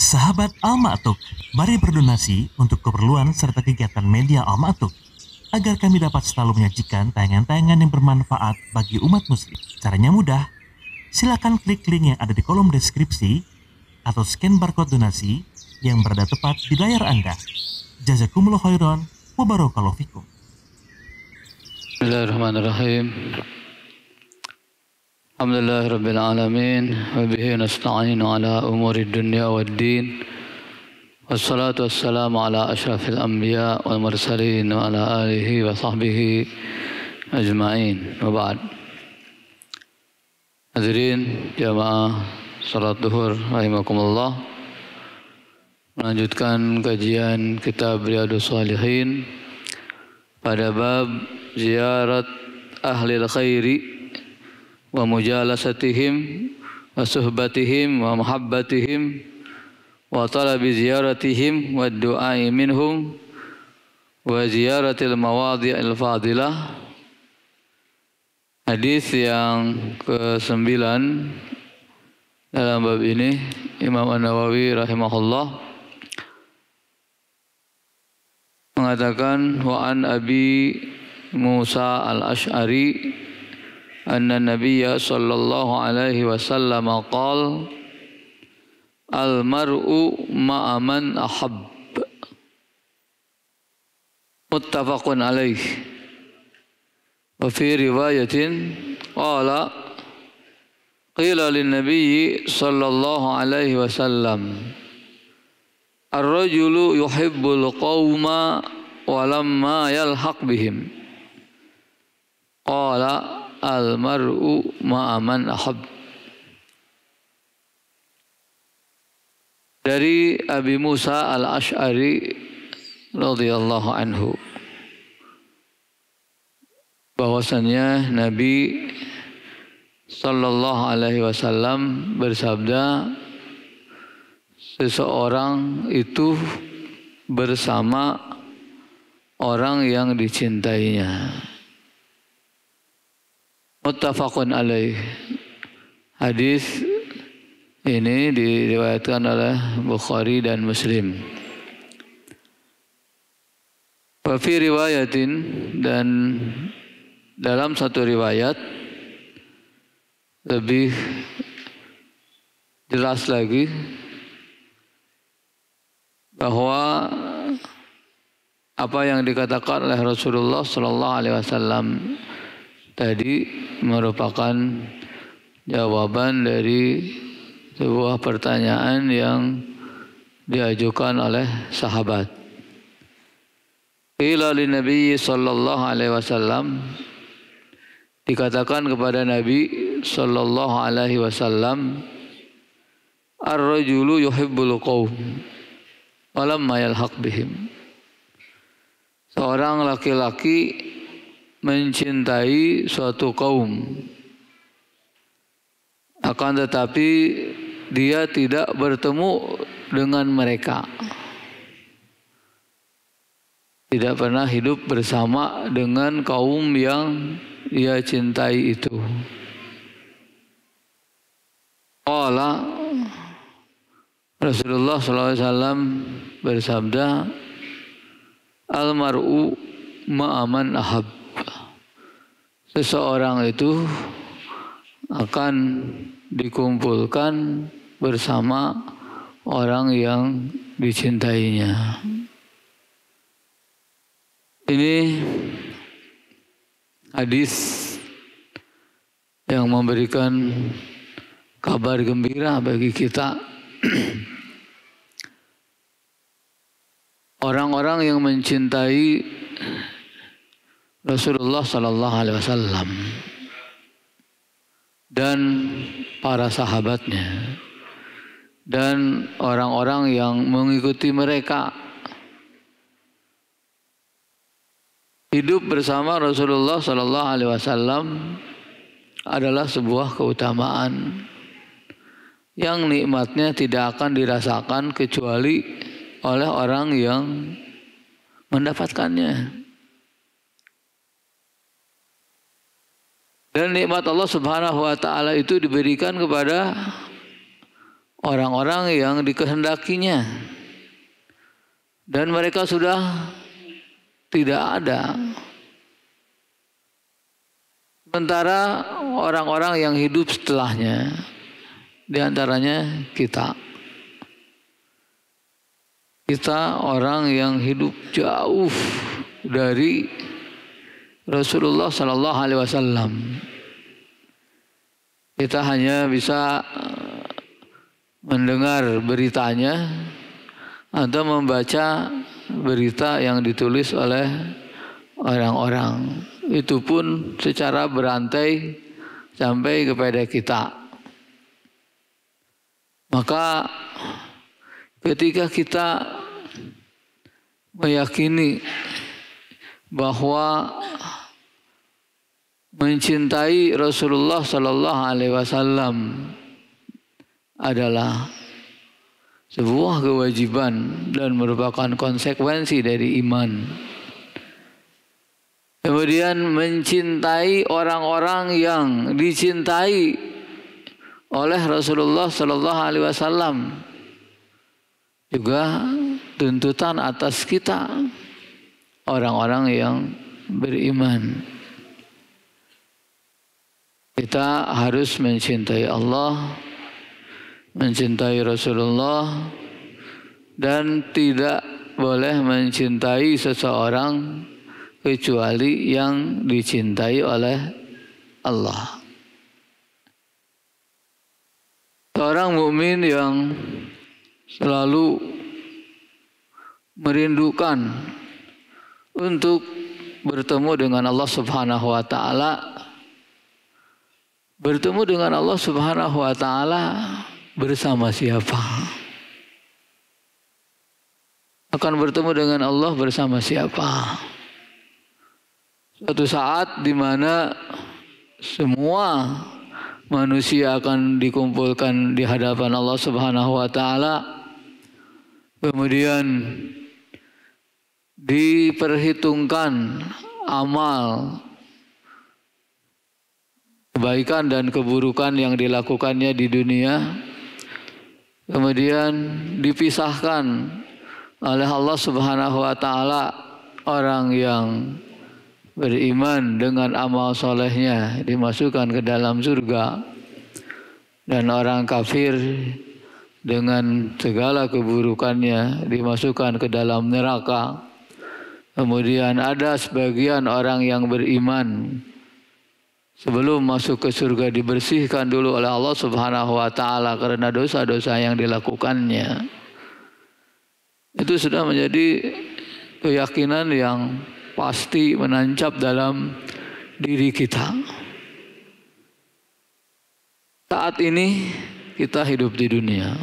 Sahabat Al-Ma'tuk, mari berdonasi untuk keperluan serta kegiatan media Al-Ma'tuk agar kami dapat selalu menyajikan tayangan-tayangan yang bermanfaat bagi umat muslim. Caranya mudah, silakan klik link yang ada di kolom deskripsi atau scan barcode donasi yang berada tepat di layar Anda. Jazakumullah khairan wa barakallahu fikum. Bismillahirrahmanirrahim. Alhamdulillahirabbil alamin wa bihi nasta'inu ala umuri dunya waddin. Wassalatu wassalamu ala asyrafil anbiya wal mursalin wa ala alihi wa sahbihi ajma'in. Wa ba'd. Hadirin jamaah salat zuhur rahimakumullah. Melanjutkan kajian kitab Riyadhus Shalihin pada bab ziyarat ahlil khairi wa mujalasatihim wa suhbatihim wa muhabbatihim wa talabi ziyaratihim wa du'ai minhum wa ziyaratil mawadhi'il fadilah. Hadis yang ke-9 dalam bab ini, Imam An-Nawawi rahimahullah mengatakan wa an Abi Musa al-Ash'ari anna Nabiyya sallallahu alaihi wasallam qala al-mar'u ma'a man ahab. Muttafaqun alaih. Wa fi riwayatin qala qila lin-nabiyyi sallallahu alaihi wasallam ar-rajulu yuhibbul qauma wa lamma yalhaq bihim qala al-mar'u ma'a man ahab. Dari Abi Musa al-Ash'ari radhiyallahu anhu bahwasannya Nabi sallallahu alaihi wasallam bersabda, seseorang itu bersama orang yang dicintainya. Muttafaqun alaih. Hadis ini diriwayatkan oleh Bukhari dan Muslim. Wa fi riwayatin, dan dalam satu riwayat lebih jelas lagi bahwa apa yang dikatakan oleh Rasulullah sallallahu alaihi wasallam tadi merupakan jawaban dari sebuah pertanyaan yang diajukan oleh sahabat. Qila lin Nabi sallallahu alaihi wasallam, dikatakan kepada Nabi sallallahu alaihi wasallam, ar-rajulu yuhibbul qaum wa lamma yalhaq bihim. Seorang laki-laki mencintai suatu kaum, akan tetapi dia tidak bertemu dengan mereka, tidak pernah hidup bersama dengan kaum yang dia cintai itu. Qala, Rasulullah SAW bersabda, al-mar'u ma'aman ahab. Seseorang itu akan dikumpulkan bersama orang yang dicintainya. Ini hadis yang memberikan kabar gembira bagi kita. Orang-orang yang mencintai Rasulullah sallallahu alaihi wasallam dan para sahabatnya dan orang-orang yang mengikuti mereka, hidup bersama Rasulullah sallallahu alaihi wasallam adalah sebuah keutamaan yang nikmatnya tidak akan dirasakan kecuali oleh orang yang mendapatkannya. Dan nikmat Allah Subhanahu wa taala itu diberikan kepada orang-orang yang dikehendakinya, dan mereka sudah tidak ada. Sementara orang-orang yang hidup setelahnya, di antaranya kita. Kita orang yang hidup jauh dari Rasulullah Sallallahu Alaihi Wasallam. Kita hanya bisa mendengar beritanya atau membaca berita yang ditulis oleh orang-orang. Itu pun secara berantai sampai kepada kita. Maka ketika kita meyakini bahwa mencintai Rasulullah Sallallahu Alaihi Wasallam adalah sebuah kewajiban dan merupakan konsekuensi dari iman. Kemudian mencintai orang-orang yang dicintai oleh Rasulullah Sallallahu Alaihi Wasallam juga tuntutan atas kita, orang-orang yang beriman. Kita harus mencintai Allah, mencintai Rasulullah, dan tidak boleh mencintai seseorang kecuali yang dicintai oleh Allah. Seorang mukmin yang selalu merindukan untuk bertemu dengan Allah Subhanahu wa taala, bertemu dengan Allah Subhanahu wa taala bersama siapa? Akan bertemu dengan Allah bersama siapa? Suatu saat di mana semua manusia akan dikumpulkan di hadapan Allah Subhanahu wa taala. Kemudian diperhitungkan amal kebaikan dan keburukan yang dilakukannya di dunia. Kemudian dipisahkan oleh Allah Subhanahu wa taala orang yang beriman dengan amal solehnya dimasukkan ke dalam surga, dan orang kafir dengan segala keburukannya dimasukkan ke dalam neraka. Kemudian ada sebagian orang yang beriman sebelum masuk ke surga dibersihkan dulu oleh Allah Subhanahu wa taala karena dosa-dosa yang dilakukannya. Itu sudah menjadi keyakinan yang pasti menancap dalam diri kita. Saat ini kita hidup di dunia.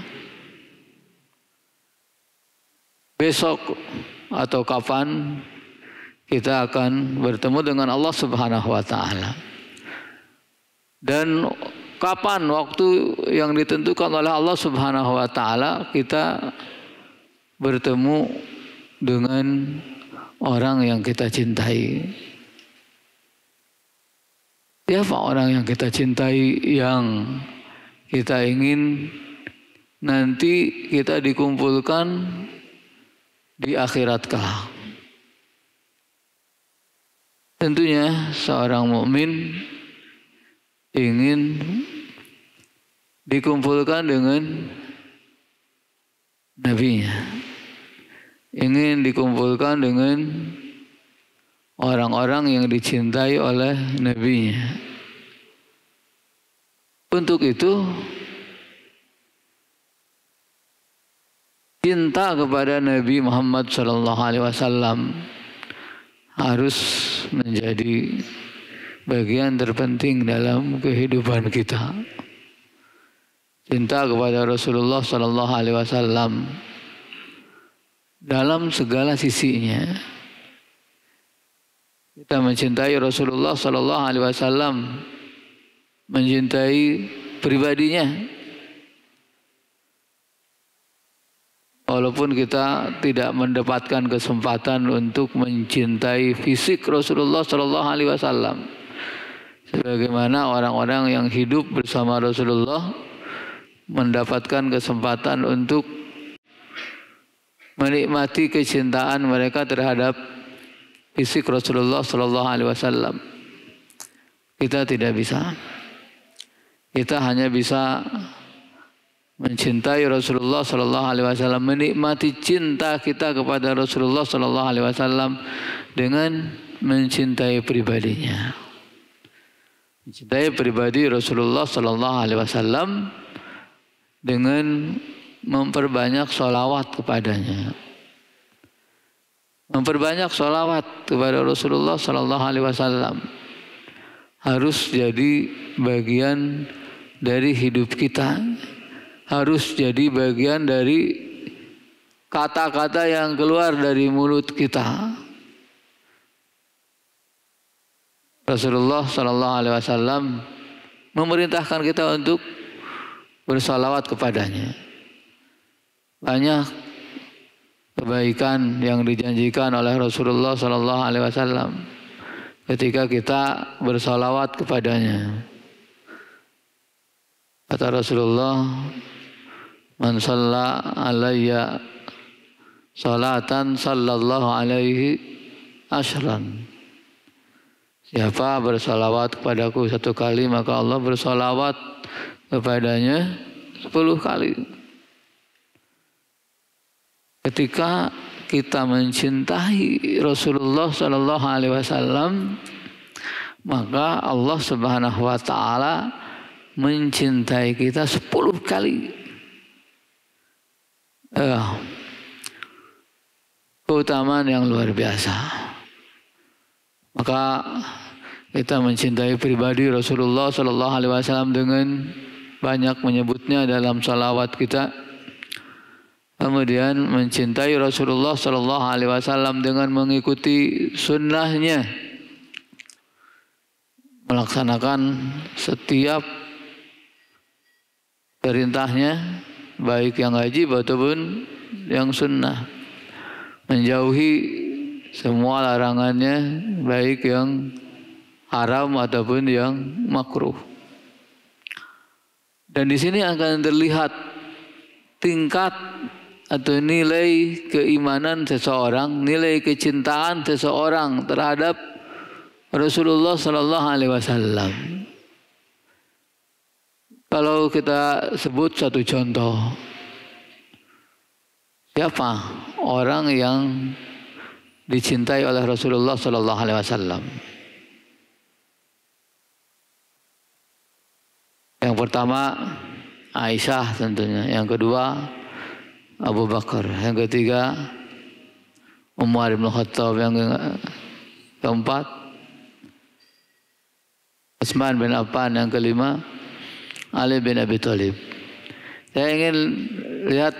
Besok atau kapan kita akan bertemu dengan Allah Subhanahu wa taala. Dan kapan waktu yang ditentukan oleh Allah Subhanahu wa taala kita bertemu dengan orang yang kita cintai. Siapa orang yang kita cintai yang kita ingin nanti kita dikumpulkan di akhirat kelak? Tentunya seorang mukmin ingin dikumpulkan dengan nabinya, ingin dikumpulkan dengan orang-orang yang dicintai oleh nabinya. Untuk itu cinta kepada Nabi Muhammad SAW harus menjadi bagian terpenting dalam kehidupan kita. Cinta kepada Rasulullah SAW dalam segala sisinya. Kita mencintai Rasulullah SAW, mencintai pribadinya. Walaupun kita tidak mendapatkan kesempatan untuk mencintai fisik Rasulullah SAW, sebagaimana orang-orang yang hidup bersama Rasulullah mendapatkan kesempatan untuk menikmati kecintaan mereka terhadap fisik Rasulullah Sallallahu Alaihi Wasallam. Kita tidak bisa. Kita hanya bisa mencintai Rasulullah Sallallahu Alaihi Wasallam, menikmati cinta kita kepada Rasulullah Sallallahu Alaihi Wasallam dengan mencintai pribadinya. Mencintai pribadi Rasulullah Sallallahu Alaihi Wasallam dengan memperbanyak sholawat kepadanya. Memperbanyak sholawat kepada Rasulullah Sallallahu Alaihi Wasallam harus jadi bagian dari hidup kita, harus jadi bagian dari kata-kata yang keluar dari mulut kita. Rasulullah Sallallahu Alaihi Wasallam memerintahkan kita untuk bersalawat kepadanya. Banyak kebaikan yang dijanjikan oleh Rasulullah Sallallahu Alaihi Wasallam ketika kita bersalawat kepadanya. Kata Rasulullah, "Man shalla alayya salatan sallallahu alaihi asyran." Siapa bersalawat kepadaku 1 kali, maka Allah bersalawat kepadanya 10 kali. Ketika kita mencintai Rasulullah Sallallahu Alaihi Wasallam, maka Allah Subhanahu Wa Taala mencintai kita 10 kali. Keutamaan yang luar biasa. Maka kita mencintai pribadi Rasulullah Sallallahu Alaihi Wasallam dengan banyak menyebutnya dalam salawat kita. Kemudian mencintai Rasulullah Sallallahu Alaihi Wasallam dengan mengikuti sunnahnya, melaksanakan setiap perintahnya, baik yang wajib ataupun yang sunnah, menjauhi semua larangannya, baik yang haram ataupun yang makruh. Dan di sini akan terlihat tingkat atau nilai keimanan seseorang, nilai kecintaan seseorang terhadap Rasulullah Sallallahu Alaihi Wasallam. Kalau kita sebut satu contoh, siapa orang yang dicintai oleh Rasulullah Sallallahu Alaihi Wasallam? Yang pertama Aisyah tentunya, yang kedua Abu Bakar, yang ketiga Umar bin Khattab, yang keempat Utsman bin Affan, yang kelima Ali bin Abi Thalib. Saya ingin lihat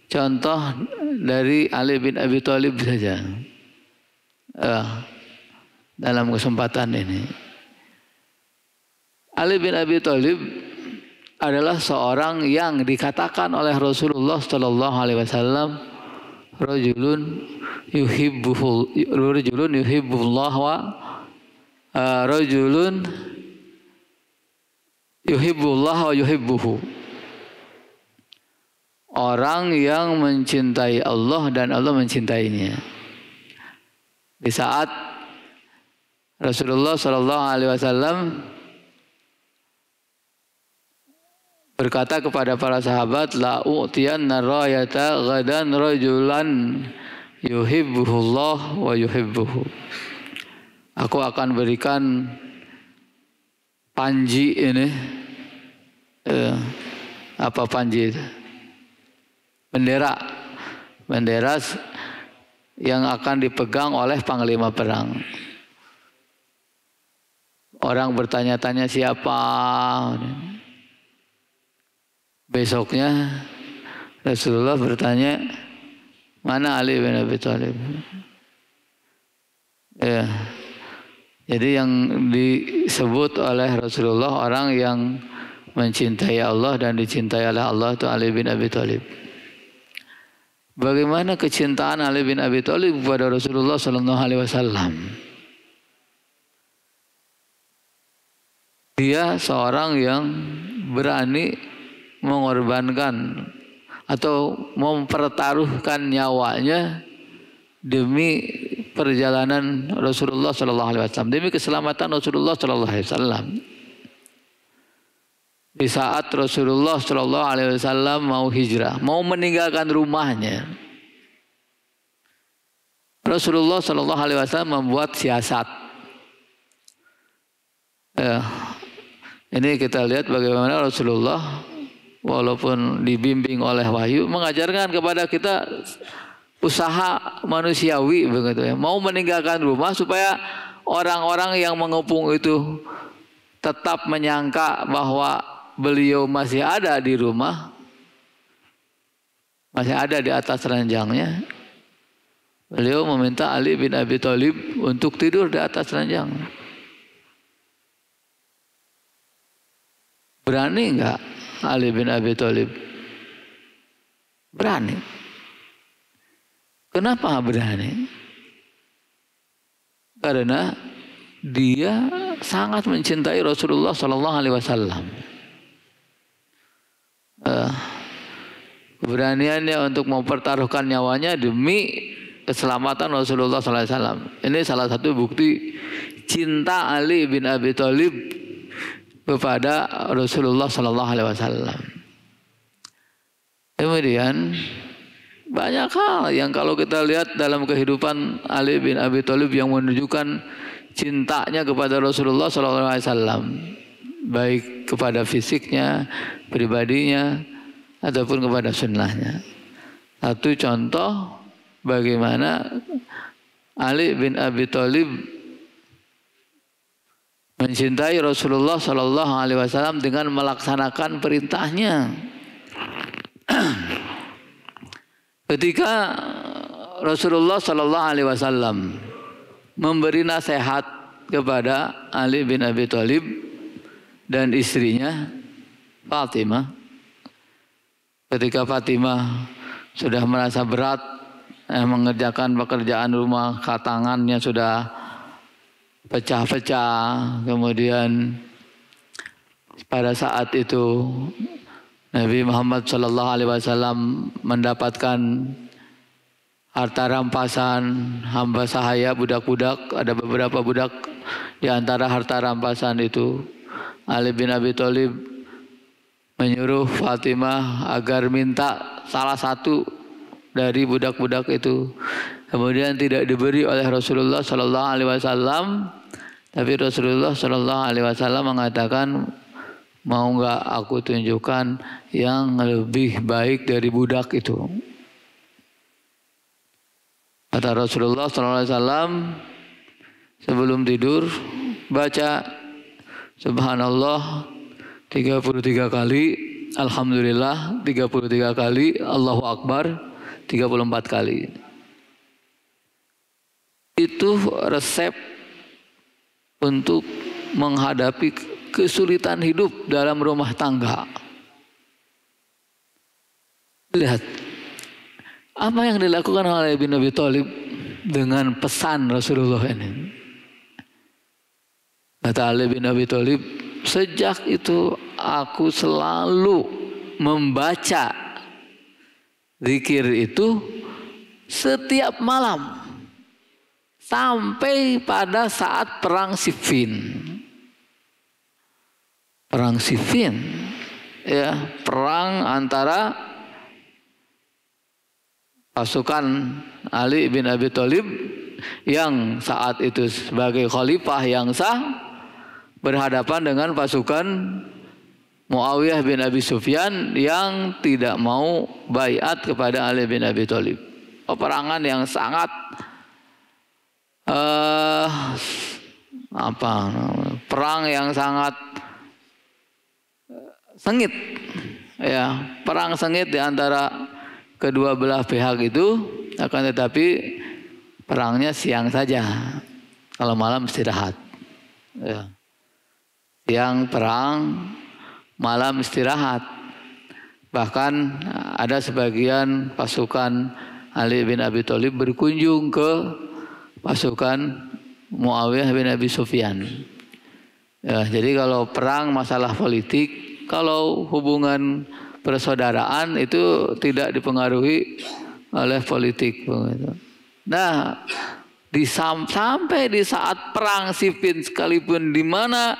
contoh dari Ali bin Abi Thalib saja dalam kesempatan ini. Ali bin Abi Thalib adalah seorang yang dikatakan oleh Rasulullah Sallallahu Alaihi Wasallam rajulun yuhibbullah wa rajulun yuhibbullah wa yuhibbuhu. Orang yang mencintai Allah dan Allah mencintainya. Di saat Rasulullah Sallallahu Alaihi Wasallam berkata kepada para sahabat, la u'tiyanna rayata ghadan rajulan yuhibbuhullah wa yuhibbuhu. Aku akan berikan panji ini, apa panji itu? Bendera yang akan dipegang oleh panglima perang. Orang bertanya-tanya siapa? Besoknya Rasulullah bertanya, mana Ali bin Abi Thalib? Ya. Jadi yang disebut oleh Rasulullah orang yang mencintai Allah dan dicintai oleh Allah itu Ali bin Abi Thalib. Bagaimana kecintaan Ali bin Abi Thalib kepada Rasulullah Sallallahu Alaihi Wasallam? Dia seorang yang berani mengorbankan atau mempertaruhkan nyawanya demi perjalanan Rasulullah Sallallahu Alaihi Wasallam, demi keselamatan Rasulullah Sallallahu Alaihi Wasallam. Di saat Rasulullah Sallallahu Alaihi Wasallam mau hijrah, mau meninggalkan rumahnya, Rasulullah Sallallahu Alaihi Wasallam membuat siasat. Ini kita lihat bagaimana Rasulullah walaupun dibimbing oleh wahyu mengajarkan kepada kita usaha manusiawi begitu ya, mau meninggalkan rumah supaya orang-orang yang mengepung itu tetap menyangka bahwa beliau masih ada di rumah, masih ada di atas ranjangnya. Beliau meminta Ali bin Abi Thalib untuk tidur di atas ranjang. Berani enggak Ali bin Abi Thalib? Berani. Kenapa berani? Karena dia sangat mencintai Rasulullah Sallallahu Alaihi Wasallam. Keberaniannya untuk mempertaruhkan nyawanya demi keselamatan Rasulullah Sallallahu Alaihi Wasallam. Ini salah satu bukti cinta Ali bin Abi Thalib kepada Rasulullah Sallallahu Alaihi Wasallam. Kemudian banyak hal yang kalau kita lihat dalam kehidupan Ali bin Abi Thalib yang menunjukkan cintanya kepada Rasulullah Sallallahu Alaihi Wasallam, baik kepada fisiknya, pribadinya, ataupun kepada sunnahnya. Satu contoh bagaimana Ali bin Abi Thalib mencintai Rasulullah Sallallahu Alaihi Wasallam dengan melaksanakan perintahnya. Ketika Rasulullah Sallallahu Alaihi Wasallam memberi nasihat kepada Ali bin Abi Thalib dan istrinya Fatimah, ketika Fatimah sudah merasa berat mengerjakan pekerjaan rumah, tangannya sudah pecah-pecah, kemudian pada saat itu Nabi Muhammad Sallallahu Alaihi Wasallam mendapatkan harta rampasan hamba sahaya, budak-budak. Ada beberapa budak di antara harta rampasan itu. Ali bin Abi Thalib menyuruh Fatimah agar minta salah satu dari budak-budak itu. Kemudian tidak diberi oleh Rasulullah Sallallahu Alaihi Wasallam, tapi Rasulullah Sallallahu Alaihi Wasallam mengatakan, mau enggak aku tunjukkan yang lebih baik dari budak itu. Kata Rasulullah Sallallahu Alaihi Wasallam sebelum tidur baca Subhanallah 33 kali, Alhamdulillah 33 kali, Allahu Akbar 34 kali. Itu resep untuk menghadapi kesulitan hidup dalam rumah tangga. Lihat apa yang dilakukan oleh Ali bin Abi Thalib dengan pesan Rasulullah ini. Kata Ali bin Abi Thalib, sejak itu aku selalu membaca zikir itu setiap malam sampai pada saat perang Siffin. Perang Siffin, ya, perang antara pasukan Ali bin Abi Thalib yang saat itu sebagai khalifah yang sah berhadapan dengan pasukan Muawiyah bin Abi Sufyan yang tidak mau baiat kepada Ali bin Abi Thalib. Peperangan yang sangat perang yang sangat sengit, ya, perang sengit di antara kedua belah pihak itu. Akan tetapi perangnya siang saja, kalau malam istirahat, ya. Siang perang, malam istirahat. Bahkan ada sebagian pasukan Ali bin Abi Thalib berkunjung ke pasukan Muawiyah bin Abi Sufyan. Ya, jadi kalau perang masalah politik, kalau hubungan persaudaraan itu tidak dipengaruhi oleh politik. Nah, sampai di saat perang Siffin sekalipun, di mana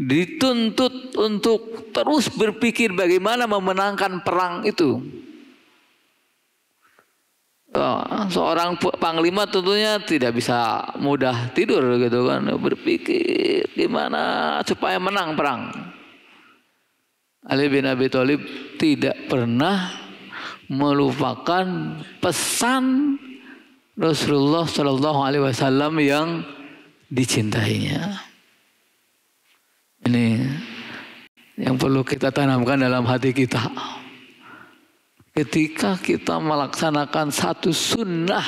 dituntut untuk terus berpikir bagaimana memenangkan perang itu. Seorang panglima tentunya tidak bisa mudah tidur gitu kan, berpikir gimana supaya menang perang. Ali bin Abi Thalib tidak pernah melupakan pesan Rasulullah Shallallahu Alaihi Wasallam yang dicintainya. Ini yang perlu kita tanamkan dalam hati kita. Ketika kita melaksanakan satu sunnah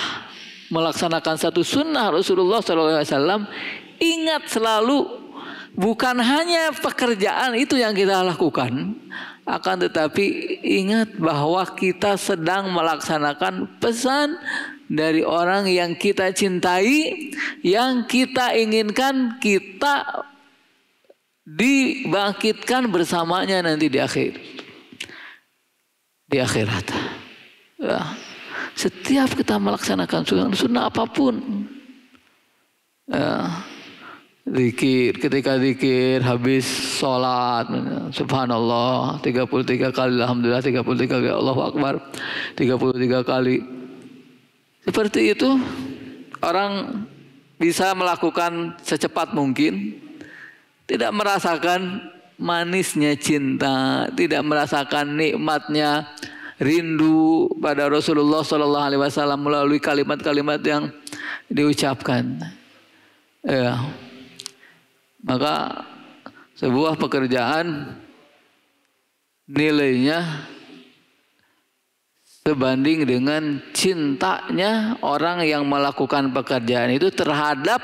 Rasulullah SAW, ingat selalu bukan hanya pekerjaan itu yang kita lakukan, akan tetapi ingat bahwa kita sedang melaksanakan pesan dari orang yang kita cintai, yang kita inginkan kita dibangkitkan bersamanya nanti di akhirat. Ya. Setiap kita melaksanakan sunnah apapun, ya, ketika zikir habis sholat, subhanallah 33 kali, alhamdulillah 33 kali, Allahu Akbar 33 kali. Seperti itu orang bisa melakukan secepat mungkin, tidak merasakan manisnya cinta, tidak merasakan nikmatnya rindu pada Rasulullah Sallallahu Alaihi Wasallam melalui kalimat-kalimat yang diucapkan. Ya. Maka sebuah pekerjaan nilainya sebanding dengan cintanya orang yang melakukan pekerjaan itu terhadap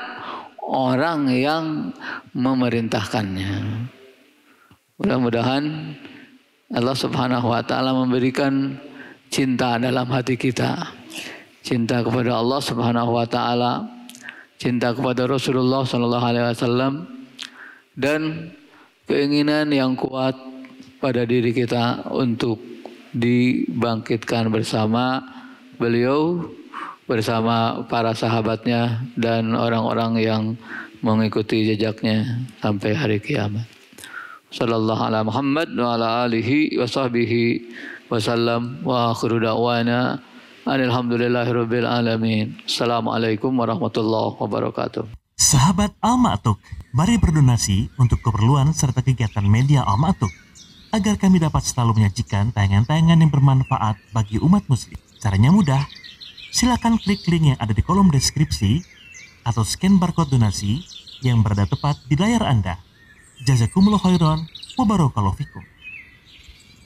orang yang memerintahkannya. Mudah-mudahan Allah Subhanahu wa taala memberikan cinta dalam hati kita. Cinta kepada Allah Subhanahu wa taala, cinta kepada Rasulullah sallallahu alaihi wasallam, dan keinginan yang kuat pada diri kita untuk dibangkitkan bersama beliau, bersama para sahabatnya dan orang-orang yang mengikuti jejaknya sampai hari kiamat. Sallallahu ala Muhammad wa ala alihi wa sahbihi wasallam wa akhiru da'wana alhamdulillahirabbil alamin. Assalamualaikum warahmatullahi wabarakatuh. Sahabat Al-Ma'tuk, mari berdonasi untuk keperluan serta kegiatan media Al-Ma'tuk agar kami dapat selalu menyajikan tayangan-tayangan yang bermanfaat bagi umat muslim. Caranya mudah. Silakan klik link yang ada di kolom deskripsi atau scan barcode donasi yang berada tepat di layar Anda. Jazakumullah khairan wa barakallahu fikum.